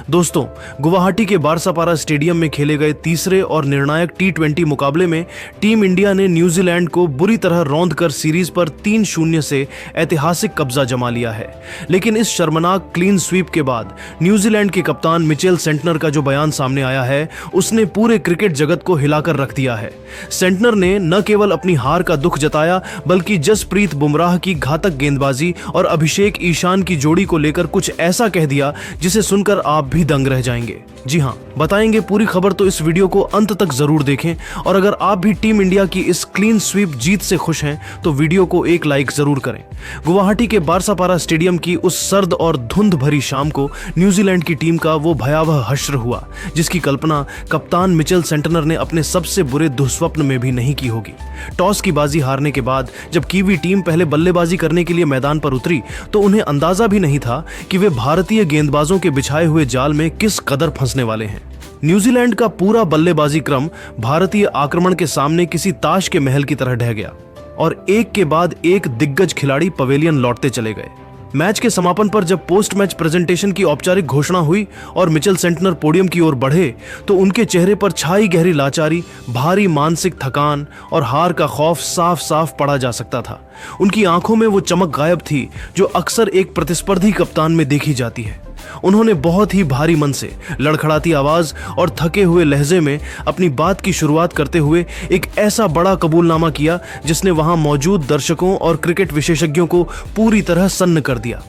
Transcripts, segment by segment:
दोस्तों, गुवाहाटी के बारसापारा स्टेडियम में खेले गए तीसरे और निर्णायक T20 मुकाबले में टीम इंडिया ने न्यूजीलैंड को बुरी तरह रौंद कर सीरीज पर 3-0 से ऐतिहासिक कब्जा जमा लिया है। लेकिन इस शर्मनाक क्लीन स्वीप के बाद न्यूजीलैंड के कप्तान मिचेल सेंटनर का जो बयान सामने आया है, उसने पूरे क्रिकेट जगत को हिलाकर रख दिया है। सेंटनर ने न केवल अपनी हार का दुख जताया, बल्कि जसप्रीत बुमराह की घातक गेंदबाजी और अभिषेक ईशान की जोड़ी को लेकर कुछ ऐसा कह दिया जिसे सुनकर आप भी दंग रह जाएंगे। जी हां, बताएंगे पूरी खबर, तो इस वीडियो को अंत तक जरूर देखें। और अगर आप भी टीम इंडिया की इस क्लीन स्वीप जीत से खुश हैं तो वीडियो को एक लाइक जरूर करें। गुवाहाटी के बारसापारा स्टेडियम की उस सर्द और धुंध भरी शाम को न्यूजीलैंड की टीम का वो भयावह हश्र हुआ जिसकी कल्पना कप्तान मिचेल सेंटनर ने अपने सबसे बुरे दुस्वप्न में भी नहीं की होगी। टॉस की बाजी हारने के बाद जब कीवी टीम पहले बल्लेबाजी करने के लिए मैदान पर उतरी तो उन्हें अंदाजा भी नहीं था कि वे भारतीय गेंदबाजों के बिछाए हुए जाल में किस कदर फंसने वाले हैं। न्यूजीलैंड का पूरा बल्लेबाजी क्रम भारतीय आक्रमण के सामने किसी ताश के महल की तरह ढह गया और एक के बाद एक दिग्गज खिलाड़ी पवेलियन लौटते चले गए। मैच के समापन पर जब पोस्ट मैच प्रेजेंटेशन की औपचारिक घोषणा हुई और मिचेल सेंटनर पोडियम की ओर बढ़े तो उनके चेहरे पर छाई गहरी लाचारी, भारी मानसिक थकान और हार का खौफ साफ साफ पढ़ा जा सकता था। उनकी आंखों में वो चमक गायब थी जो अक्सर एक प्रतिस्पर्धी कप्तान में देखी जाती है। उन्होंने बहुत ही भारी मन से, लड़खड़ाती आवाज और थके हुए लहजे में अपनी बात की शुरुआत करते हुए एक ऐसा बड़ा कबूलनामा किया जिसने वहां मौजूद दर्शकों और क्रिकेट विशेषज्ञों को पूरी तरह सन्न कर दिया।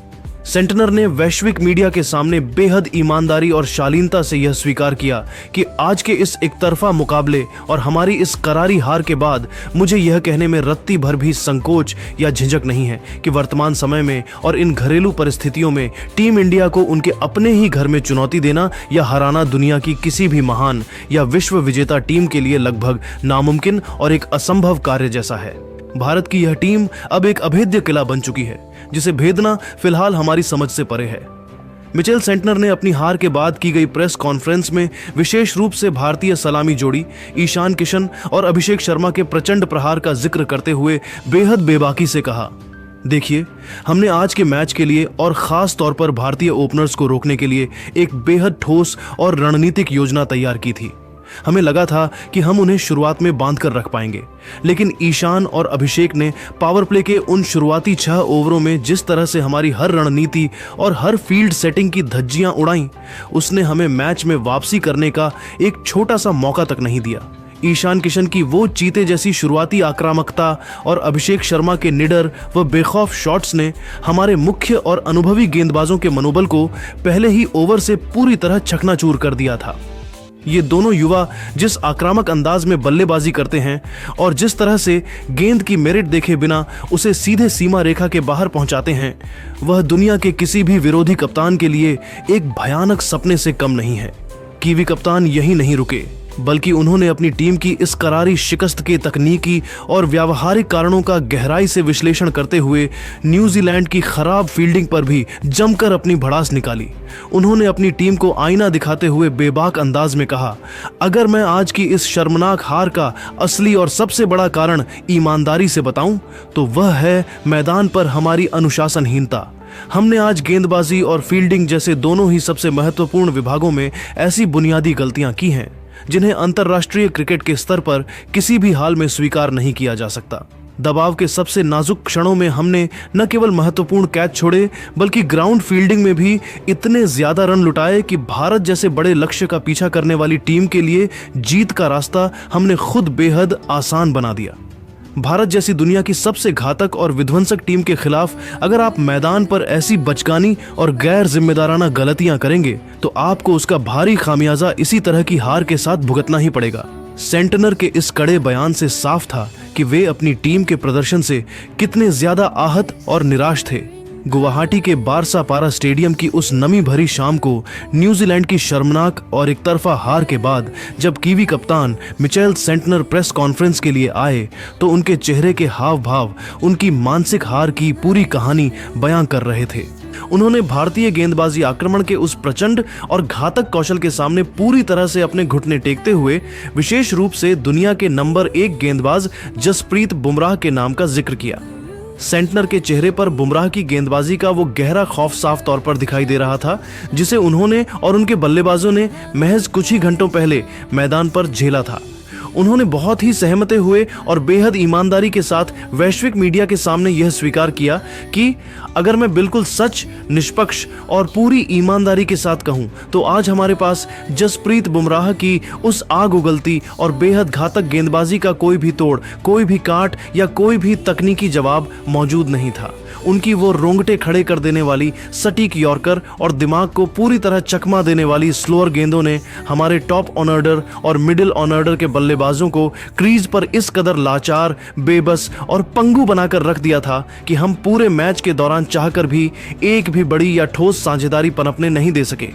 सेंटनर ने वैश्विक मीडिया के सामने बेहद ईमानदारी और शालीनता से यह स्वीकार किया कि आज के इस एकतरफा मुकाबले और हमारी इस करारी हार के बाद मुझे यह कहने में रत्ती भर भी संकोच या झिझक नहीं है कि वर्तमान समय में और इन घरेलू परिस्थितियों में टीम इंडिया को उनके अपने ही घर में चुनौती देना या हराना दुनिया की किसी भी महान या विश्व विजेता टीम के लिए लगभग नामुमकिन और एक असंभव कार्य जैसा है। भारत की यह टीम अब एक अभेद्य किला बन चुकी है जिसे भेदना फिलहाल हमारी समझ से परे है। मिचेल सेंटनर ने अपनी हार के बाद की गई प्रेस कॉन्फ्रेंस में विशेष रूप से भारतीय सलामी जोड़ी ईशान किशन और अभिषेक शर्मा के प्रचंड प्रहार का जिक्र करते हुए बेहद बेबाकी से कहा, देखिए, हमने आज के मैच के लिए और खास तौर पर भारतीय ओपनर्स को रोकने के लिए एक बेहद ठोस और रणनीतिक योजना तैयार की थी। हमें लगा था कि हम उन्हें शुरुआत में बांध कर रख पाएंगे, लेकिन ईशान और अभिषेक ने पावर प्ले के उन शुरुआती 6 ओवरों में जिस तरह से हमारी हर रणनीति और हर फील्ड सेटिंग की धज्जियां उड़ाईं, उसने हमें मैच में वापसी करने का एक छोटा सा मौका तक नहीं दिया। ईशान किशन की वो चीते जैसी शुरुआती आक्रामकता और अभिषेक शर्मा के निडर व बेखौफ शॉट्स ने हमारे मुख्य और अनुभवी गेंदबाजों के मनोबल को पहले ही ओवर से पूरी तरह चकनाचूर कर दिया था। ये दोनों युवा जिस आक्रामक अंदाज में बल्लेबाजी करते हैं और जिस तरह से गेंद की मेरिट देखे बिना उसे सीधे सीमा रेखा के बाहर पहुंचाते हैं, वह दुनिया के किसी भी विरोधी कप्तान के लिए एक भयानक सपने से कम नहीं है। कीवी कप्तान यही नहीं रुके, बल्कि उन्होंने अपनी टीम की इस करारी शिकस्त के तकनीकी और व्यावहारिक कारणों का गहराई से विश्लेषण करते हुए न्यूजीलैंड की खराब फील्डिंग पर भी जमकर अपनी भड़ास निकाली। उन्होंने अपनी टीम को आईना दिखाते हुए बेबाक अंदाज में कहा, अगर मैं आज की इस शर्मनाक हार का असली और सबसे बड़ा कारण ईमानदारी से बताऊं तो वह है मैदान पर हमारी अनुशासनहीनता। हमने आज गेंदबाजी और फील्डिंग जैसे दोनों ही सबसे महत्वपूर्ण विभागों में ऐसी बुनियादी गलतियां की हैं जिन्हें अंतर्राष्ट्रीय क्रिकेट के स्तर पर किसी भी हाल में स्वीकार नहीं किया जा सकता। दबाव के सबसे नाजुक क्षणों में हमने न केवल महत्वपूर्ण कैच छोड़े बल्कि ग्राउंड फील्डिंग में भी इतने ज्यादा रन लुटाए कि भारत जैसे बड़े लक्ष्य का पीछा करने वाली टीम के लिए जीत का रास्ता हमने खुद बेहद आसान बना दिया। भारत जैसी दुनिया की सबसे घातक और विध्वंसक टीम के खिलाफ अगर आप मैदान पर ऐसी बचकानी और गैर जिम्मेदाराना गलतियां करेंगे तो आपको उसका भारी खामियाजा इसी तरह की हार के साथ भुगतना ही पड़ेगा। सेंटनर के इस कड़े बयान से साफ था कि वे अपनी टीम के प्रदर्शन से कितने ज्यादा आहत और निराश थे। गुवाहाटी के बारसापारा स्टेडियम की उस नमी भरी शाम को न्यूजीलैंड की शर्मनाक और एकतरफा हार के बाद जब कीवी कप्तान मिचेल सेंटनर प्रेस कॉन्फ्रेंस के लिए आए तो उनके चेहरे के हाव भाव उनकी मानसिक हार की पूरी कहानी बयां कर रहे थे। उन्होंने भारतीय गेंदबाजी आक्रमण के उस प्रचंड और घातक कौशल के सामने पूरी तरह से अपने घुटने टेकते हुए विशेष रूप से दुनिया के नंबर 1 गेंदबाज जसप्रीत बुमराह के नाम का जिक्र किया। सेंटनर के चेहरे पर बुमराह की गेंदबाजी का वो गहरा खौफ साफ तौर पर दिखाई दे रहा था, जिसे उन्होंने और उनके बल्लेबाजों ने महज कुछ ही घंटों पहले मैदान पर झेला था। उन्होंने बहुत ही सहमते हुए और बेहद ईमानदारी के साथ वैश्विक मीडिया के सामने यह स्वीकार किया कि अगर मैं बिल्कुल सच, निष्पक्ष और पूरी ईमानदारी के साथ कहूं तो आज हमारे पास जसप्रीत बुमराह की उस आग उगलती और बेहद घातक गेंदबाजी का कोई भी तोड़, कोई भी काट या कोई भी तकनीकी जवाब मौजूद नहीं था। उनकी वो रोंगटे खड़े कर देने वाली सटीक यॉर्कर और दिमाग को पूरी तरह चकमा देने वाली स्लोअर गेंदों ने हमारे टॉप ऑन-ऑर्डर और मिडिल ऑन-ऑर्डर के बल्लेबाजों को क्रीज पर इस कदर लाचार, बेबस और पंगु बनाकर रख दिया था कि हम पूरे मैच के दौरान चाहकर भी एक भी बड़ी या ठोस साझेदारी पनपने नहीं दे सके।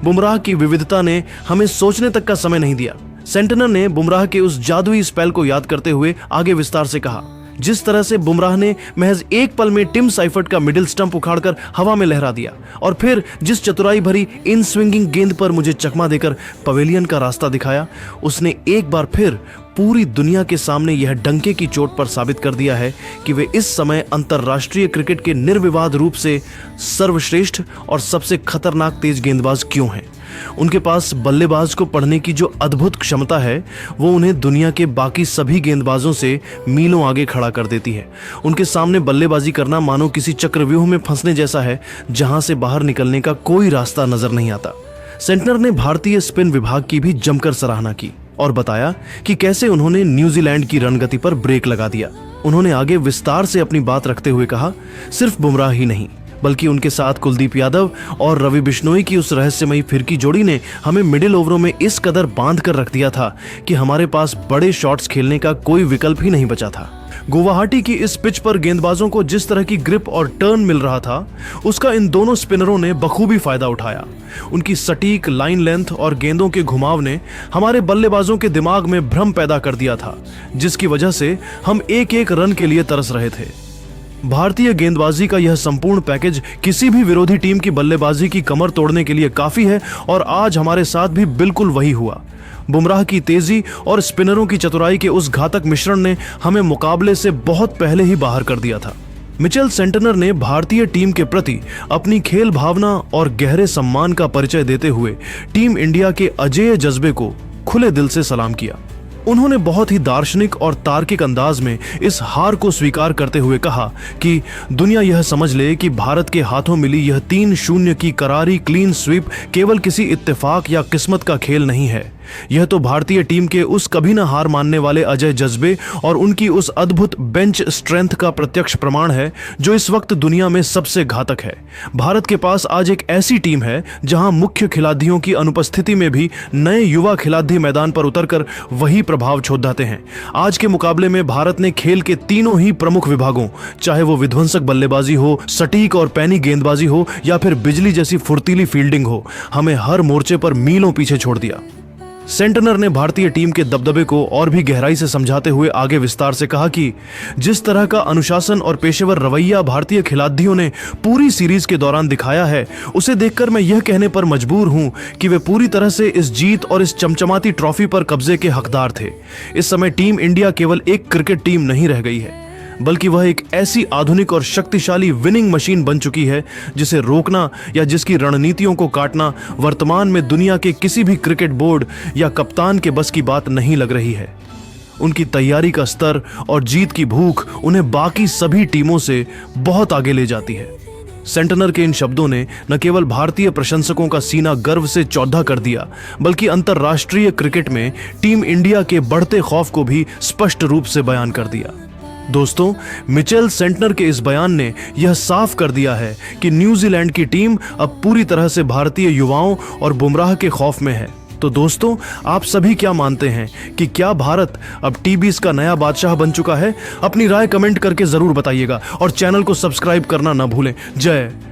बुमराह की विविधता ने हमें सोचने तक का समय नहीं दिया। सेंटनर ने बुमराह के उस जादुई स्पेल को याद करते हुए आगे विस्तार से कहा, जिस तरह से बुमराह ने महज एक पल में टिम साइफर्ट का मिडिल स्टंप उखाड़कर हवा में लहरा दिया और फिर जिस चतुराई भरी इन स्विंगिंग गेंद पर मुझे चकमा देकर पवेलियन का रास्ता दिखाया, उसने एक बार फिर पूरी दुनिया के सामने यह डंके की चोट पर साबित कर दिया है कि वे इस समय अंतर्राष्ट्रीय क्रिकेट के निर्विवाद रूप से सर्वश्रेष्ठ और सबसे खतरनाक तेज गेंदबाज क्यों हैं। उनके पास बल्लेबाज को पढ़ने की जो अद्भुत क्षमता है वो उन्हें दुनिया के बाकी सभी गेंदबाजों से मीलों आगे खड़ा कर देती है। उनके सामने बल्लेबाजी करना मानो किसी चक्रव्यूह में फंसने जैसा है जहां से बाहर निकलने का कोई रास्ता नजर नहीं आता। सेंटनर ने भारतीय स्पिन विभाग की भी जमकर सराहना की और बताया कि कैसे उन्होंने न्यूजीलैंड की रणगति पर ब्रेक लगा दिया। उन्होंने आगे विस्तार से अपनी बात रखते हुए कहा, सिर्फ बुमराह ही नहीं बल्कि उनके साथ कुलदीप यादव और रवि बिश्नोई की उस रहस्यमयी फिरकी जोड़ी ने हमें मिडिल ओवरों में इस कदर बांध कर रख दिया था कि हमारे पास बड़े शॉट्स खेलने का कोई विकल्प ही नहीं बचा था। गुवाहाटी की इस पिच पर गेंदबाजों को जिस तरह की ग्रिप और टर्न मिल रहा था उसका इन दोनों स्पिनरों ने बखूबी फायदा उठाया। उनकी सटीक लाइन लेंथ और गेंदों के घुमाव ने हमारे बल्लेबाजों के दिमाग में भ्रम पैदा कर दिया था, जिसकी वजह से हम एक एक रन के लिए तरस रहे थे। भारतीय गेंदबाजी का यह संपूर्ण पैकेज किसी भी विरोधी टीम की बल्लेबाजी की कमर तोड़ने के लिए काफी है और आज हमारे साथ भी बिल्कुल वही हुआ। बुमराह की तेजी और स्पिनरों की चतुराई के उस घातक मिश्रण ने हमें मुकाबले से बहुत पहले ही बाहर कर दिया था। मिचेल सेंटनर ने भारतीय टीम के प्रति अपनी खेल भावना और गहरे सम्मान का परिचय देते हुए टीम इंडिया के अजेय जज्बे को खुले दिल से सलाम किया। उन्होंने बहुत ही दार्शनिक और तार्किक अंदाज में इस हार को स्वीकार करते हुए कहा कि दुनिया यह समझ ले कि भारत के हाथों मिली यह 3-0 की करारी क्लीन स्वीप केवल किसी इत्तेफाक या किस्मत का खेल नहीं है। यह तो भारतीय टीम के उस कभी न हार मानने वाले अजय जज्बे और उनकी उस अद्भुत बेंच स्ट्रेंथ का प्रत्यक्ष प्रमाण है जो इस वक्त दुनिया में सबसे घातक है। भारत के पास आज एक ऐसी टीम है जहां मुख्य खिलाड़ियों की अनुपस्थिति में भी नए युवा खिलाड़ी मैदान पर उतरकर वही प्रभाव छोड़ते हैं। आज के मुकाबले में भारत ने खेल के तीनों ही प्रमुख विभागों, चाहे वो विध्वंसक बल्लेबाजी हो, सटीक और पैनी गेंदबाजी हो या फिर बिजली जैसी फुर्तीली फील्डिंग हो, हमें हर मोर्चे पर मीलों पीछे छोड़ दिया। सेंटनर ने भारतीय टीम के दबदबे को और भी गहराई से समझाते हुए आगे विस्तार से कहा कि जिस तरह का अनुशासन और पेशेवर रवैया भारतीय खिलाड़ियों ने पूरी सीरीज के दौरान दिखाया है, उसे देखकर मैं यह कहने पर मजबूर हूं कि वे पूरी तरह से इस जीत और इस चमचमाती ट्रॉफी पर कब्जे के हकदार थे। इस समय टीम इंडिया केवल एक क्रिकेट टीम नहीं रह गई है, बल्कि वह एक ऐसी आधुनिक और शक्तिशाली विनिंग मशीन बन चुकी है जिसे रोकना या जिसकी रणनीतियों को काटना वर्तमान में दुनिया के किसी भी क्रिकेट बोर्ड या कप्तान के बस की बात नहीं लग रही है। उनकी तैयारी का स्तर और जीत की भूख उन्हें बाकी सभी टीमों से बहुत आगे ले जाती है। सेंटनर के इन शब्दों ने न केवल भारतीय प्रशंसकों का सीना गर्व से चौड़ा कर दिया, बल्कि अंतर्राष्ट्रीय क्रिकेट में टीम इंडिया के बढ़ते खौफ को भी स्पष्ट रूप से बयान कर दिया। दोस्तों, मिचेल सेंटनर के इस बयान ने यह साफ कर दिया है कि न्यूजीलैंड की टीम अब पूरी तरह से भारतीय युवाओं और बुमराह के खौफ में है। तो दोस्तों, आप सभी क्या मानते हैं कि क्या भारत अब टी-20 का नया बादशाह बन चुका है? अपनी राय कमेंट करके जरूर बताइएगा और चैनल को सब्सक्राइब करना ना भूलें। जय